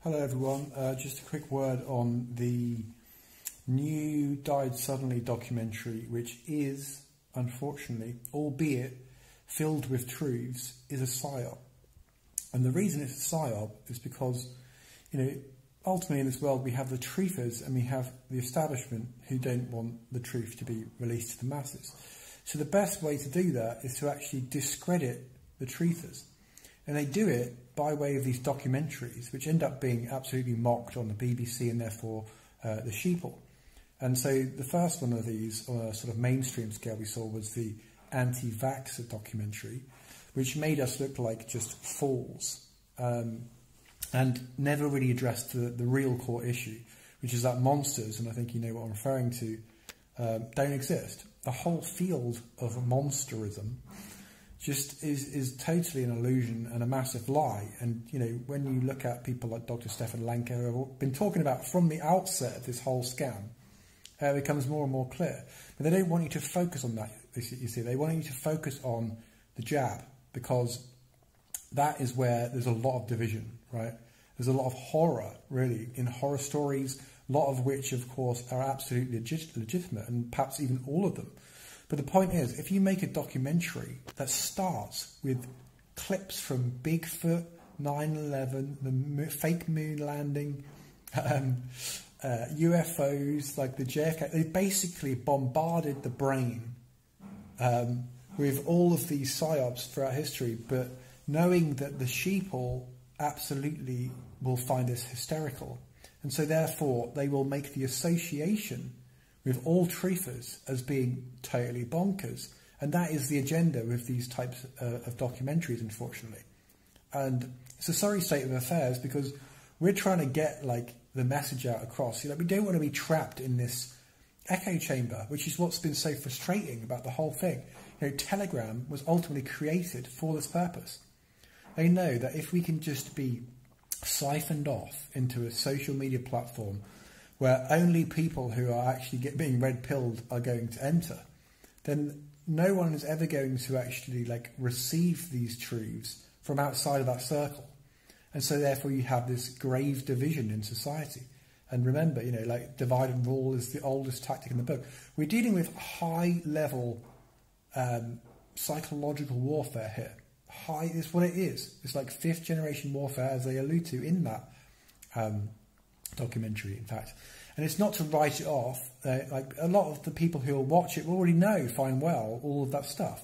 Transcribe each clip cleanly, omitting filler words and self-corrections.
Hello everyone, just a quick word on the new Died Suddenly documentary, which is, unfortunately, albeit filled with truths, is a Psyop. And the reason it's a Psyop is because, ultimately in this world we have the truthers and we have the establishment who don't want the truth to be released to the masses. So the best way to do that is to actually discredit the truthers. And they do it by way of these documentaries, which end up being absolutely mocked on the BBC and therefore the sheeple. And so the first one of these, on a sort of mainstream scale, we saw was the anti-vaxxer documentary, which made us look like just fools and never really addressed the real core issue, which is that monsters, and I think you know what I'm referring to, don't exist. The whole field of monsterism just is totally an illusion and a massive lie. And, when you look at people like Dr. Stefan Lanka, who have been talking about from the outset of this whole scam, it becomes more and more clear. But they don't want you to focus on that, you see. They want you to focus on the jab, because that is where there's a lot of division, right? There's a lot of horror, really, in horror stories, a lot of which, of course, are absolutely legitimate, and perhaps even all of them. But the point is, if you make a documentary that starts with clips from Bigfoot, 9/11, the fake moon landing, UFOs, like the JFK, they basically bombarded the brain with all of these psyops throughout history, but knowing that the sheeple absolutely will find this hysterical. And so therefore they will make the association with all truthers as being totally bonkers. And that is the agenda with these types of documentaries, unfortunately. And it's a sorry state of affairs, because we're trying to get the message out across. We don't want to be trapped in this echo chamber, which is what's been so frustrating about the whole thing. Telegram was ultimately created for this purpose. They know that if we can just be siphoned off into a social media platform where only people who are actually being red-pilled are going to enter, then no one is ever going to actually receive these truths from outside of that circle. And so therefore you have this grave division in society. And remember, divide and rule is the oldest tactic in the book. We're dealing with high-level psychological warfare here. It's what it is. It's like fifth-generation warfare, as they allude to in that documentary, in fact. And it's not to write it off. A lot of the people who will watch it already know fine well all of that stuff.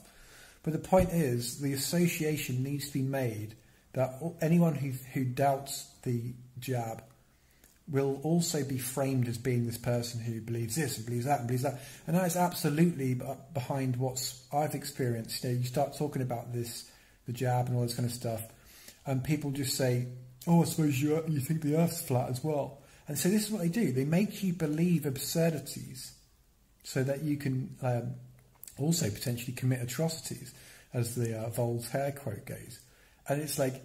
But the point is, the association needs to be made that anyone who doubts the jab will also be framed as being this person who believes this and believes that and believes that. And that is absolutely behind what I've experienced. You start talking about the jab and all this kind of stuff, and people just say, oh, I suppose you think the Earth's flat as well. And so this is what they do. They make you believe absurdities so that you can also potentially commit atrocities, as the Voltaire quote goes. And it's like,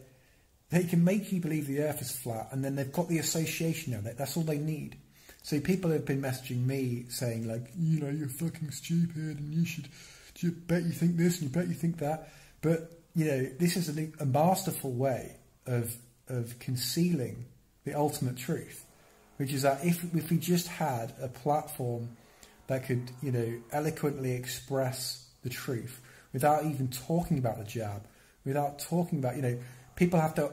they can make you believe the Earth is flat, and then they've got the association of it. That's all they need. So people have been messaging me saying, you're fucking stupid, and you bet you think this, and you bet you think that. But, this is a masterful way of concealing the ultimate truth, which is that if we just had a platform that could, eloquently express the truth without even talking about the jab, without talking about, people have to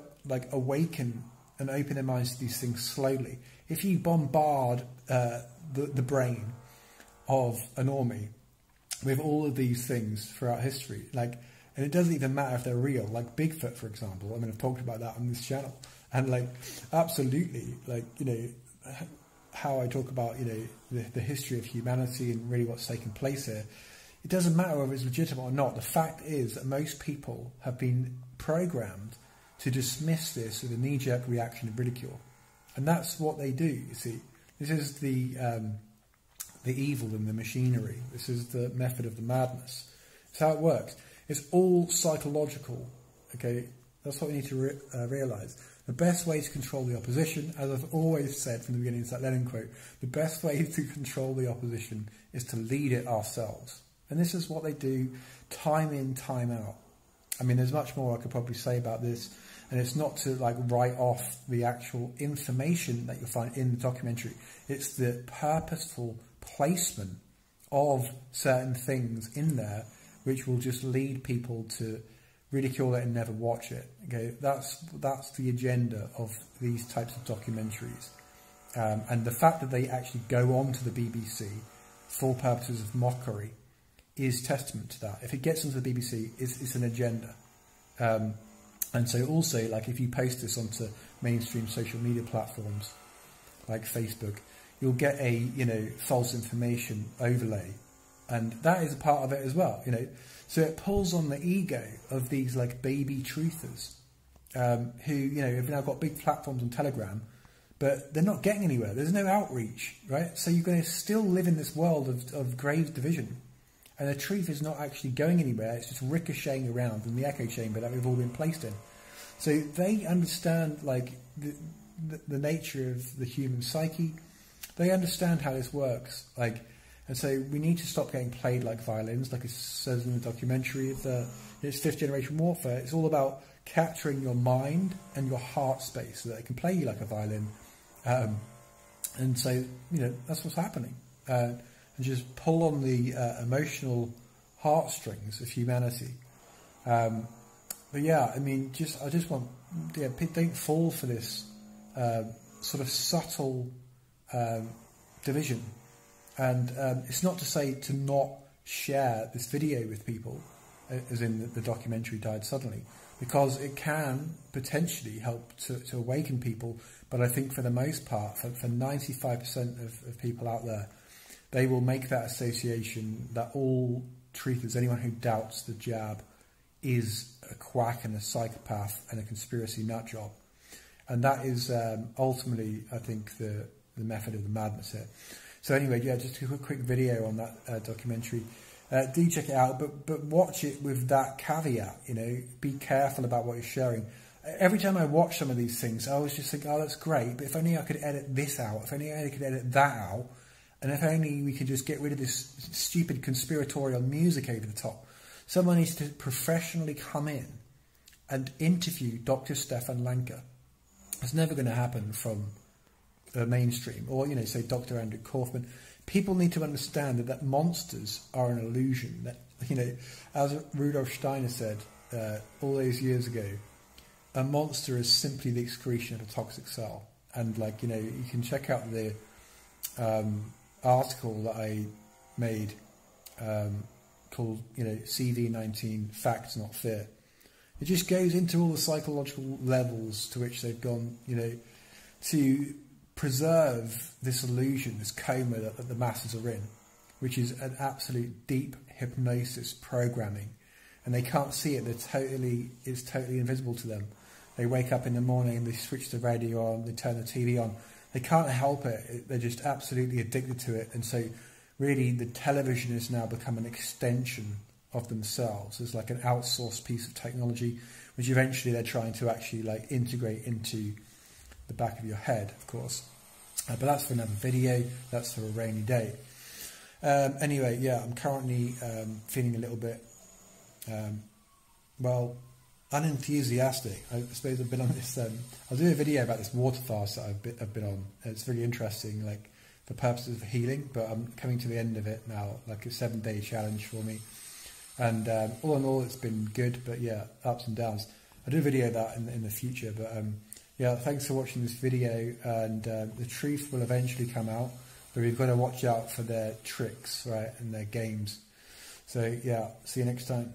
awaken and open their minds to these things slowly. If you bombard the brain of a normie with all of these things throughout history, and it doesn't even matter if they're real, like Bigfoot, for example. I mean, I've talked about that on this channel, and absolutely, how I talk about the history of humanity and really what's taken place here. It doesn't matter whether it's legitimate or not. The fact is that most people have been programmed to dismiss this with a knee-jerk reaction of ridicule. And that's what they do, you see. This is the evil in the machinery. This is the method of the madness. It's how it works. It's all psychological, okay? That's what we need to realise. The best way to control the opposition, as I've always said from the beginning, it's that Lenin quote, the best way to control the opposition is to lead it ourselves. And this is what they do time in, time out. I mean, there's much more I could probably say about this. And it's not to like write off the actual information that you'll find in the documentary. It's the purposeful placement of certain things in there which will just lead people to ridicule it and never watch it. Okay, that's the agenda of these types of documentaries. And the fact that they actually go on to the BBC for purposes of mockery is testament to that. If it gets onto the BBC, it's an agenda. And so also, like, if you post this onto mainstream social media platforms like Facebook, you'll get a, you know, false information overlay, and that is a part of it as well, you know. So it pulls on the ego of these like baby truthers, who, you know, have now got big platforms on Telegram, but they're not getting anywhere. There's no outreach, right? So you're going to still live in this world of grave division, and the truth is not actually going anywhere. It's just ricocheting around in the echo chamber that we've all been placed in. So they understand like the nature of the human psyche. They understand how this works, like, and so we need to stop getting played like violins, like it says in the documentary. It's fifth generation warfare. It's all about capturing your mind and your heart space so that it can play you like a violin. And so, you know, that's what's happening. And just pull on the emotional heartstrings of humanity. But yeah, I mean, I just want, yeah, don't fall for this sort of subtle division. And it's not to say to not share this video with people, as in the documentary Died Suddenly, because it can potentially help to awaken people. But I think for the most part, for 95% of people out there, they will make that association that all truthers, anyone who doubts the jab, is a quack and a psychopath and a conspiracy nut job. And that is ultimately, I think, the method of the madness here. So anyway, yeah, just a quick video on that documentary. Do check it out, but watch it with that caveat, you know, be careful about what you're sharing. Every time I watch some of these things, I always just think, oh, that's great, but if only I could edit this out, if only I could edit that out, and if only we could just get rid of this stupid conspiratorial music over the top. Someone needs to professionally come in and interview Dr. Stefan Lanka. It's never going to happen from the mainstream, or, you know, say Dr. Andrew Kaufman. People need to understand that monsters are an illusion. That, you know, as Rudolf Steiner said all those years ago, a monster is simply the excretion of a toxic cell. And, like, you know, you can check out the article that I made called, you know, CV19 Facts Not Fear. It just goes into all the psychological levels to which they've gone, you know, to preserve this illusion, this coma that the masses are in, which is an absolute deep hypnosis programming, and they can't see it. It's totally invisible to them. They wake up in the morning, they switch the radio on, they turn the TV on. They can't help it. They're just absolutely addicted to it. And so really the television has now become an extension of themselves. It's like an outsourced piece of technology, which eventually they're trying to actually like integrate into the back of your head, of course. But that's for another video. That's for a rainy day. Anyway, yeah, I'm currently feeling a little bit, well, unenthusiastic. I suppose I've been on this. I'll do a video about this water fast that I've been on. It's really interesting, like for purposes of healing. But I'm coming to the end of it now, like a 7-day challenge for me. And all in all, it's been good. But yeah, ups and downs. I'll do a video of that in the future. But yeah, thanks for watching this video. And the truth will eventually come out, but we've got to watch out for their tricks, right, and their games. So yeah, see you next time.